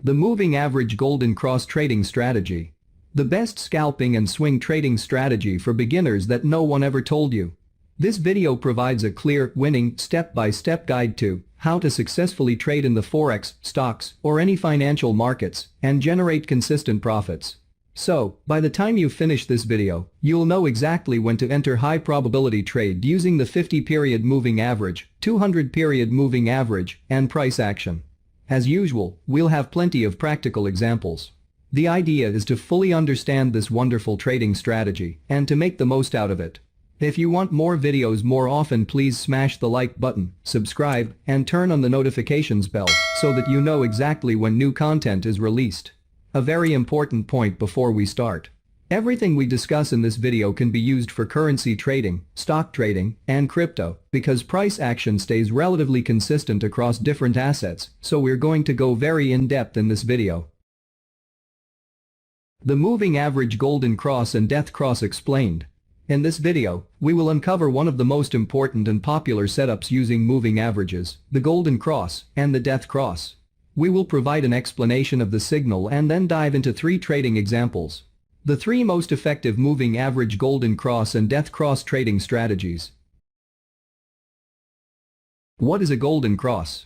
The moving average golden cross trading strategy. The best scalping and swing trading strategy for beginners that no one ever told you. This video provides a clear, winning, step-by-step guide to how to successfully trade in the forex, stocks, or any financial markets and generate consistent profits. So, by the time you finish this video, you'll know exactly when to enter high probability trade using the 50-period moving average, 200-period moving average, and price action. As usual, we'll have plenty of practical examples. The idea is to fully understand this wonderful trading strategy and to make the most out of it. If you want more videos more often, please smash the like button, subscribe, and turn on the notifications bell so that you know exactly when new content is released. A very important point before we start. Everything we discuss in this video can be used for currency trading, stock trading, and crypto, because price action stays relatively consistent across different assets, so we're going to go very in-depth in this video. The moving average golden cross and death cross explained. In this video, we will uncover one of the most important and popular setups using moving averages, the golden cross and the death cross. We will provide an explanation of the signal and then dive into 3 trading examples. The 3 most effective moving average golden cross and death cross trading strategies. What is a golden cross?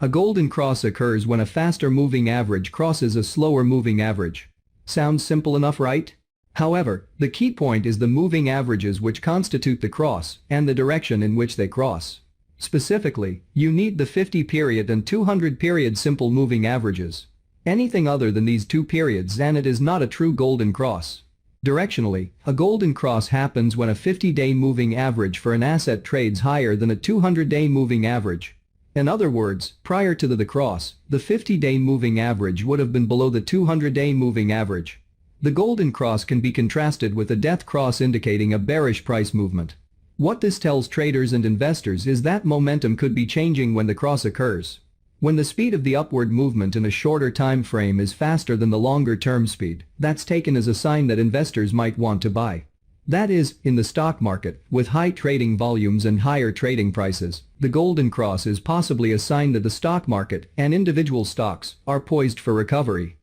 A golden cross occurs when a faster moving average crosses a slower moving average. Sounds simple enough, right? However, the key point is the moving averages which constitute the cross and the direction in which they cross. Specifically, you need the 50-period and 200-period simple moving averages. Anything other than these 2 periods and it is not a true golden cross. Directionally, a golden cross happens when a 50-day moving average for an asset trades higher than a 200-day moving average. In other words, prior to the cross, the 50-day moving average would have been below the 200-day moving average. The golden cross can be contrasted with a death cross indicating a bearish price movement. What this tells traders and investors is that momentum could be changing when the cross occurs. When the speed of the upward movement in a shorter time frame is faster than the longer-term speed, that's taken as a sign that investors might want to buy. That is, in the stock market, with high trading volumes and higher trading prices, the golden cross is possibly a sign that the stock market and individual stocks are poised for recovery.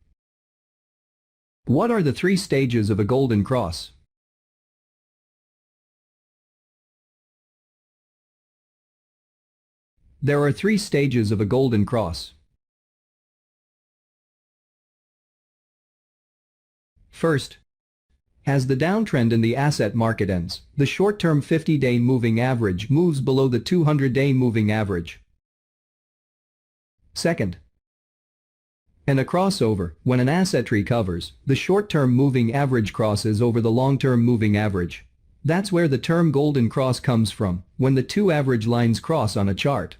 What are the 3 stages of a golden cross? There are 3 stages of a golden cross. First, as the downtrend in the asset market ends, the short-term 50-day moving average moves below the 200-day moving average. Second, in a crossover, when an asset recovers, the short-term moving average crosses over the long-term moving average. That's where the term golden cross comes from, when the 2 average lines cross on a chart.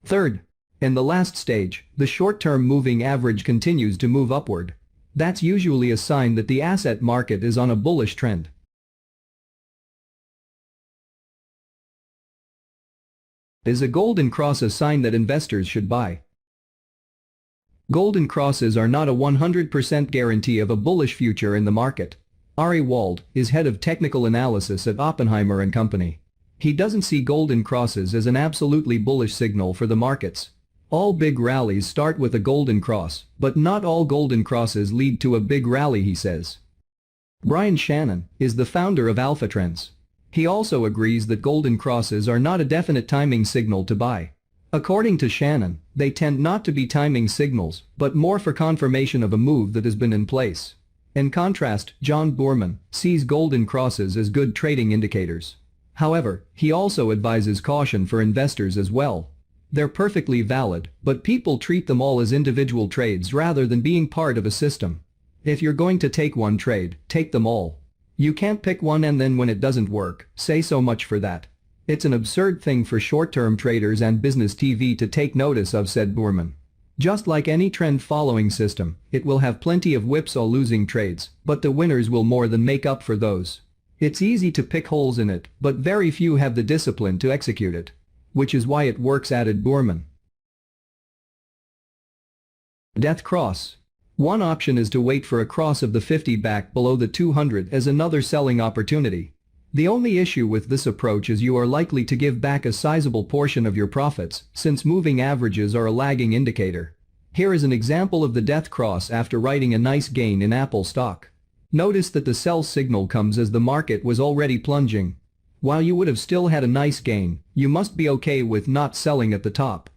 Third, in the last stage, the short-term moving average continues to move upward. That's usually a sign that the asset market is on a bullish trend. Is a golden cross a sign that investors should buy? Golden crosses are not a 100% guarantee of a bullish future in the market. Ari Wald is head of technical analysis at Oppenheimer & Company. He doesn't see golden crosses as an absolutely bullish signal for the markets. All big rallies start with a golden cross, but not all golden crosses lead to a big rally, he says. Brian Shannon is the founder of Alpha Trends. He also agrees that golden crosses are not a definite timing signal to buy. According to Shannon, they tend not to be timing signals, but more for confirmation of a move that has been in place. In contrast, John Boorman sees golden crosses as good trading indicators. However, he also advises caution for investors as well. They're perfectly valid, but people treat them all as individual trades rather than being part of a system. If you're going to take one trade, take them all. You can't pick one and then when it doesn't work, say so much for that. It's an absurd thing for short-term traders and business TV to take notice of, said Boorman. Just like any trend-following system, it will have plenty of whipsaw losing trades, but the winners will more than make up for those. It's easy to pick holes in it, but very few have the discipline to execute it. Which is why it works, added Boorman. Death cross. One option is to wait for a cross of the 50 back below the 200 as another selling opportunity. The only issue with this approach is you are likely to give back a sizable portion of your profits, since moving averages are a lagging indicator. Here is an example of the death cross after writing a nice gain in Apple stock. Notice that the sell signal comes as the market was already plunging. While you would have still had a nice gain, you must be okay with not selling at the top.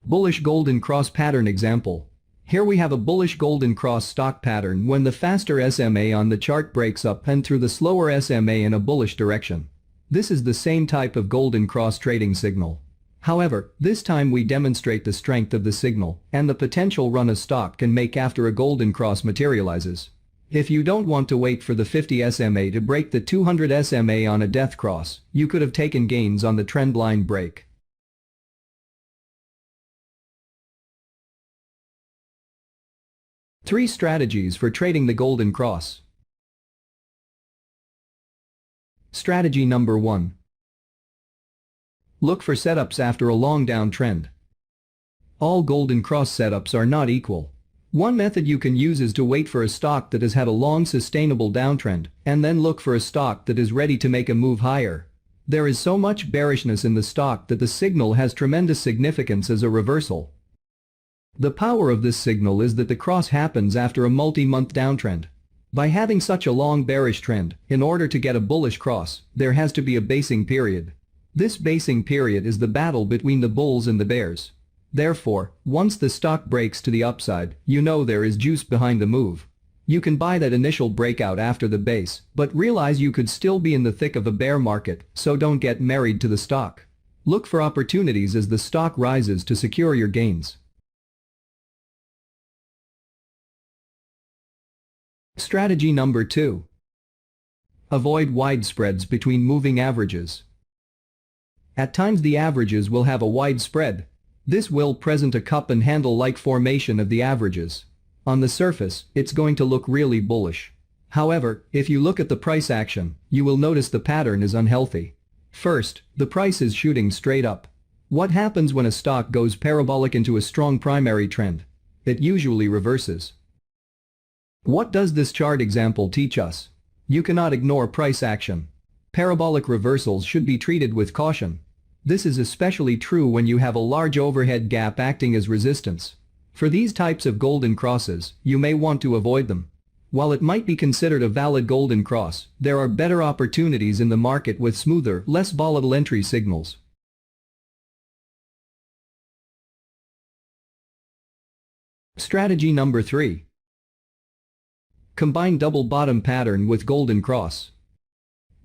Bullish golden cross pattern example. Here we have a bullish golden cross stock pattern when the faster SMA on the chart breaks up and through the slower SMA in a bullish direction. This is the same type of golden cross trading signal. However, this time we demonstrate the strength of the signal and the potential run a stock can make after a golden cross materializes. If you don't want to wait for the 50 SMA to break the 200 SMA on a death cross, you could have taken gains on the trend line break. Three strategies for trading the golden cross. Strategy number 1. Look for setups after a long downtrend. All golden cross setups are not equal. One method you can use is to wait for a stock that has had a long sustainable downtrend and then look for a stock that is ready to make a move higher. There is so much bearishness in the stock that the signal has tremendous significance as a reversal. The power of this signal is that the cross happens after a multi-month downtrend. By having such a long bearish trend, in order to get a bullish cross, there has to be a basing period. This basing period is the battle between the bulls and the bears. Therefore, once the stock breaks to the upside, you know there is juice behind the move. You can buy that initial breakout after the base, but realize you could still be in the thick of a bear market, so don't get married to the stock. Look for opportunities as the stock rises to secure your gains. Strategy number 2. Avoid wide spreads between moving averages. At times the averages will have a wide spread. This will present a cup and handle-like formation of the averages. On the surface, it's going to look really bullish. However, if you look at the price action, you will notice the pattern is unhealthy. First, the price is shooting straight up. What happens when a stock goes parabolic into a strong primary trend? It usually reverses. What does this chart example teach us? You cannot ignore price action. Parabolic reversals should be treated with caution. This is especially true when you have a large overhead gap acting as resistance. For these types of golden crosses, you may want to avoid them. While it might be considered a valid golden cross, there are better opportunities in the market with smoother, less volatile entry signals. Strategy number 3. Combine double bottom pattern with golden cross.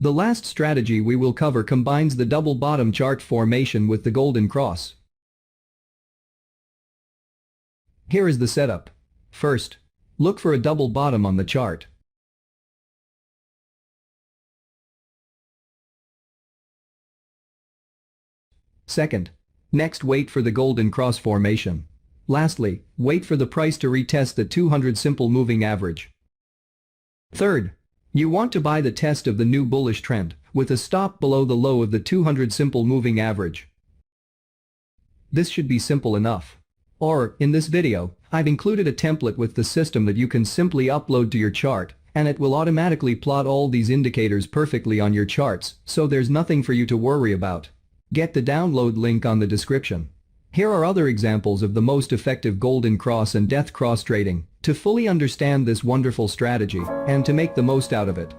The last strategy we will cover combines the double bottom chart formation with the golden cross. Here is the setup. First, look for a double bottom on the chart. Second, next wait for the golden cross formation. Lastly, wait for the price to retest the 200 simple moving average. Third, you want to buy the test of the new bullish trend, with a stop below the low of the 200 simple moving average. This should be simple enough. Or, in this video, I've included a template with the system that you can simply upload to your chart, and it will automatically plot all these indicators perfectly on your charts, so there's nothing for you to worry about. Get the download link on the description. Here are other examples of the most effective golden cross and death cross trading, to fully understand this wonderful strategy, and to make the most out of it.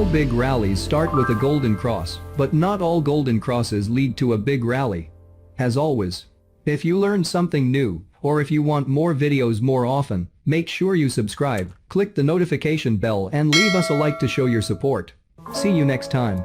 big rallies start with a golden cross, but not all golden crosses lead to a big rally. As always, if you learned something new, or if you want more videos more often, make sure you subscribe, click the notification bell and leave us a like to show your support. See you next time.